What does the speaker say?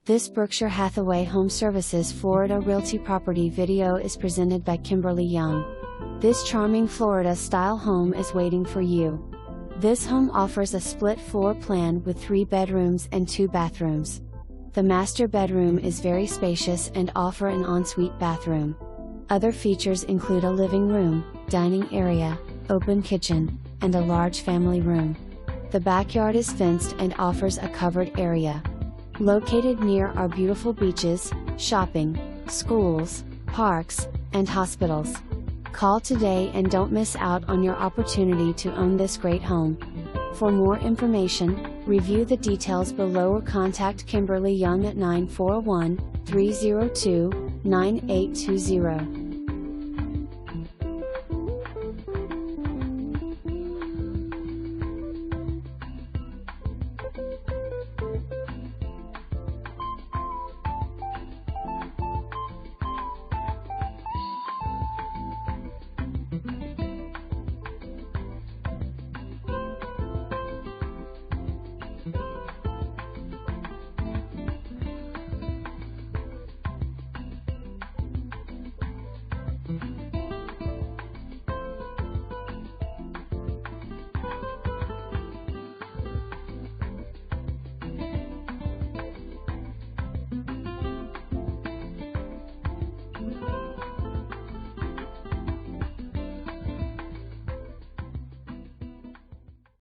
This Berkshire Hathaway HomeServices Florida Realty property video is presented by Kimberly Young. This charming Florida-style home is waiting for you. This home offers a split floor plan with 3 bedrooms and 2 bathrooms. The master bedroom is very spacious and offer an ensuite bathroom. Other features include a living room, dining area, open kitchen, and a large family room. The backyard is fenced and offers a covered area. Located near our beautiful beaches, shopping, schools, parks, and hospitals. Call today and don't miss out on your opportunity to own this great home. For more information, review the details below or contact Kimberly Young at 941-302-9820.